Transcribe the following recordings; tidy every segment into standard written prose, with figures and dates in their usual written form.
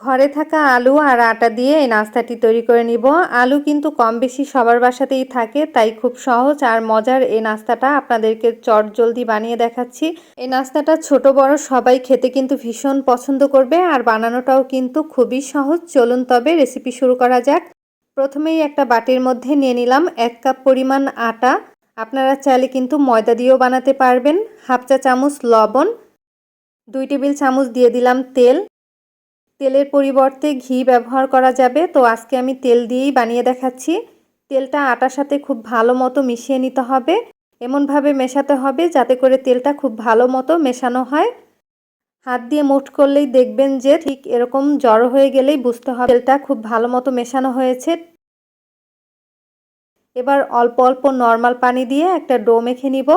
ঘরে থাকা আলু আর আটা দিয়ে এই নাস্তাটি তৈরি করে নিব। আলু কিন্তু কম বেশি সবার বাসাতেই থাকে, তাই খুব সহজ আর মজার এই নাস্তাটা আপনাদেরকে চটজলদি বানিয়ে দেখাচ্ছি। এই নাস্তাটা ছোট বড় সবাই খেতে কিন্তু ভীষণ পছন্দ করবে আর বানানোটাও কিন্তু খুবই সহজ। চলুন তবে রেসিপি শুরু করা যাক। প্রথমেই একটা বাটির মধ্যে নিয়ে নিলাম 1 কাপ পরিমাণ আটা। আপনারা চাইলে কিন্তু ময়দা দিয়েও বানাতে পারবেন। হাফ চা চামচ লবণ, 2 টেবিল চামচ দিয়ে দিলাম তেল। তেলের পরিবর্তে ঘি ব্যবহার করা যাবে, তো আজকে আমি তেল দিয়েই বানিয়ে দেখাচ্ছি। তেলটা আটার সাথে খুব ভালো মতো মিশিয়ে নিতে হবে। এমনভাবে মেশাতে হবে যাতে করে তেলটা খুব ভালো মতো মেশানো হয়। হাত দিয়ে মুঠ করলেই দেখবেন যে ঠিক এরকম জড়ো হয়ে গেলেই বুঝতে হবে তেলটা খুব ভালো মতো মেশানো হয়েছে। এবার অল্প অল্প নর্মাল পানি দিয়ে একটা ডো মেখে নিব।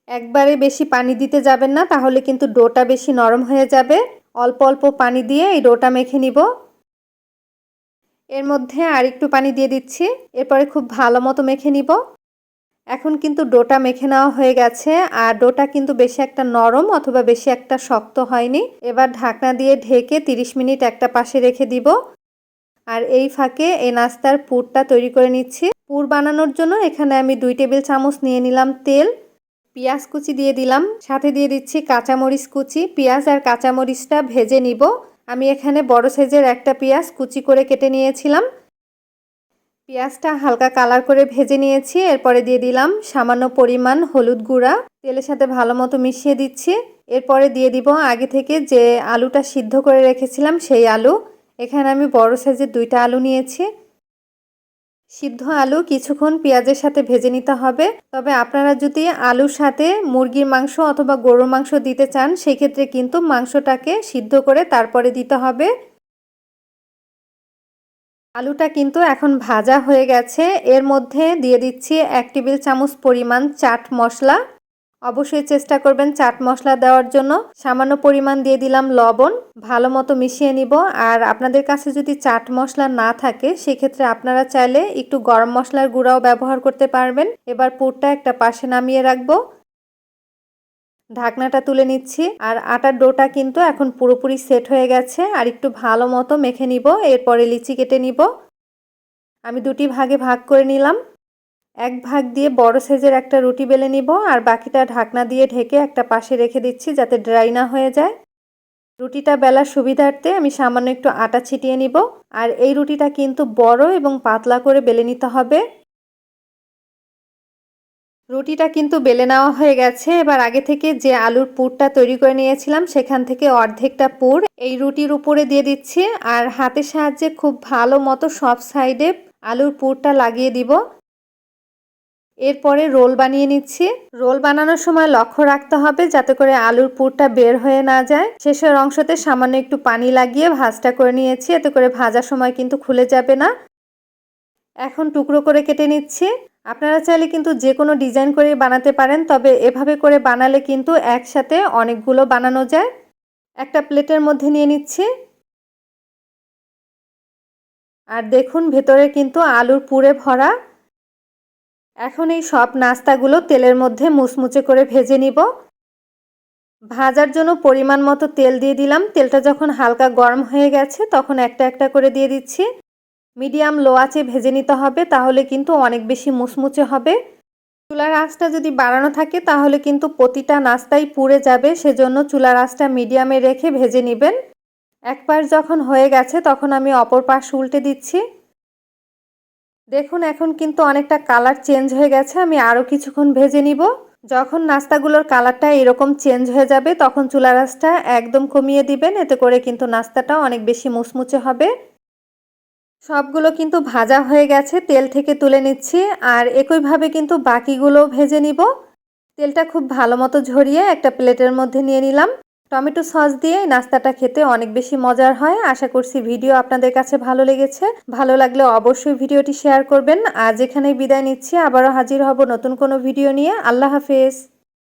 একবারে বেশি পানি দিতে যাবেন না, তাহলে কিন্তু ডোটা বেশি নরম হয়ে যাবে। অল্প অল্প পানি দিয়ে এই ডোটা মেখে নিব। এর মধ্যে আর একটু পানি দিয়ে দিচ্ছি। এরপরে খুব ভালো মতো মেখে নিব। এখন কিন্তু ডোটা মেখে নেওয়া হয়ে গেছে আর ডোটা কিন্তু বেশি একটা নরম অথবা বেশি একটা শক্ত হয়নি। এবার ঢাকনা দিয়ে ঢেকে 30 মিনিট একটা পাশে রেখে দিব। আর এই ফাঁকে এই নাস্তার পুরটা তৈরি করে নিচ্ছি। পুর বানানোর জন্য এখানে আমি 2 টেবিল চামচ নিয়ে নিলাম তেল, পেঁয়াজ কুচি দিয়ে দিলাম, সাথে দিয়ে দিচ্ছি কাঁচামরিচ কুচি। পেঁয়াজ আর কাঁচামরিচটা ভেজে নিব। আমি এখানে বড় সাইজের একটা পেঁয়াজ কুচি করে কেটে নিয়েছিলাম। পেঁয়াজটা হালকা কালার করে ভেজে নিয়েছি। এরপরে দিয়ে দিলাম সামান্য পরিমাণ হলুদ গুঁড়া। তেলের সাথে ভালো মতো মিশিয়ে দিচ্ছি। এরপরে দিয়ে দিব আগে থেকে যে আলুটা সিদ্ধ করে রেখেছিলাম সেই আলু। এখানে আমি বড় সাইজের 2টা আলু নিয়েছি। সিদ্ধ আলু কিছুক্ষণ পেঁয়াজের সাথে ভেজে নিতে হবে। তবে আপনারা যদি আলুর সাথে মুরগির মাংস অথবা গরুর মাংস দিতে চান, সেক্ষেত্রে কিন্তু মাংসটাকে সিদ্ধ করে তারপরে দিতে হবে। আলুটা কিন্তু এখন ভাজা হয়ে গেছে। এর মধ্যে দিয়ে দিচ্ছি 1 টেবিল চামচ পরিমাণ চাট মশলা। অবশ্যই চেষ্টা করবেন চাট মশলা দেওয়ার জন্য। সামান্য পরিমাণ দিয়ে দিলাম লবণ। ভালো মতো মিশিয়ে নিব। আর আপনাদের কাছে যদি চাট মশলা না থাকে, সেক্ষেত্রে আপনারা চাইলে একটু গরম মশলার গুঁড়াও ব্যবহার করতে পারবেন। এবার পুরটা একটা পাশে নামিয়ে রাখবো। ঢাকনাটা তুলে নিচ্ছি। আর আটার ডোটা কিন্তু এখন পুরোপুরি সেট হয়ে গেছে। আর একটু ভালো মতো মেখে নিব। এরপরে লিচি কেটে নিব। আমি 2টি ভাগে ভাগ করে নিলাম। এক ভাগ দিয়ে বড় সাইজের একটা রুটি বেলে নিব আর বাকিটা ঢাকনা দিয়ে ঢেকে একটা পাশে রেখে দিচ্ছি যাতে ড্রাই না হয়ে যায়। রুটিটা বেলার সুবিধার্থে আমি সামান্য একটু আটা ছিটিয়ে নিব। আর এই রুটিটা কিন্তু বড় এবং পাতলা করে বেলে নিতে হবে। রুটিটা কিন্তু বেলে নেওয়া হয়ে গেছে। এবার আগে থেকে যে আলুর পুরটা তৈরি করে নিয়েছিলাম, সেখান থেকে অর্ধেকটা পুর এই রুটির উপরে দিয়ে দিচ্ছি। আর হাতের সাহায্যে খুব ভালো মতো সব সাইডে আলুর পুরটা লাগিয়ে দিব। এরপরে রোল বানিয়ে নিচ্ছি। রোল বানানোর সময় লক্ষ্য রাখতে হবে যাতে করে আলুর পুরটা বের হয়ে না যায়। শেষের অংশতে সামান্য একটু পানি লাগিয়ে ভাঁজটা করে নিয়েছি, এতে করে ভাজার সময় কিন্তু খুলে যাবে না। এখন টুকরো করে কেটে নিচ্ছি। আপনারা চাইলে কিন্তু যে কোনো ডিজাইন করে বানাতে পারেন, তবে এভাবে করে বানালে কিন্তু একসাথে অনেকগুলো বানানো যায়। একটা প্লেটের মধ্যে নিয়ে নিচ্ছি। আর দেখুন ভেতরে কিন্তু আলুর পুরে ভরা। এখন এই সব নাস্তাগুলো তেলের মধ্যে মুচমুচে করে ভেজে নিব। ভাজার জন্য পরিমাণ মতো তেল দিয়ে দিলাম। তেলটা যখন হালকা গরম হয়ে গেছে, তখন একটা একটা করে দিয়ে দিচ্ছি। মিডিয়াম লো আঁচে ভেজে নিতে হবে, তাহলে কিন্তু অনেক বেশি মুচমুচে হবে। চুলার আঁচটা যদি বাড়ানো থাকে তাহলে কিন্তু প্রতিটা নাস্তাই পুড়ে যাবে, সেজন্য চুলার আঁচটা মিডিয়ামে রেখে ভেজে নেবেন। এক পাশ যখন হয়ে গেছে তখন আমি অপর পাশ উল্টে দিচ্ছি। দেখুন এখন কিন্তু অনেকটা কালার চেঞ্জ হয়ে গেছে। আমি আরও কিছুক্ষণ ভেজে নিব। যখন নাস্তাগুলোর কালারটা এরকম চেঞ্জ হয়ে যাবে, তখন চুলার আঁচটা একদম কমিয়ে দিবেন। এতে করে কিন্তু নাস্তাটা অনেক বেশি মুচমুচে হবে। সবগুলো কিন্তু ভাজা হয়ে গেছে, তেল থেকে তুলে নিচ্ছি। আর একইভাবে কিন্তু বাকিগুলো ভেজে নিব। তেলটা খুব ভালো মতো ঝরিয়ে একটা প্লেটের মধ্যে নিয়ে নিলাম। টমেটো সস দিয়ে নাস্তাটা খেতে অনেক বেশি মজার হয়। আশা করছি ভিডিও আপনাদের কাছে ভালো লেগেছে। ভালো লাগলে অবশ্যই ভিডিওটি শেয়ার করবেন। আজ এখানেই বিদায় নিচ্ছি। আবারও হাজির হব নতুন কোনো ভিডিও নিয়ে। আল্লাহ হাফেজ।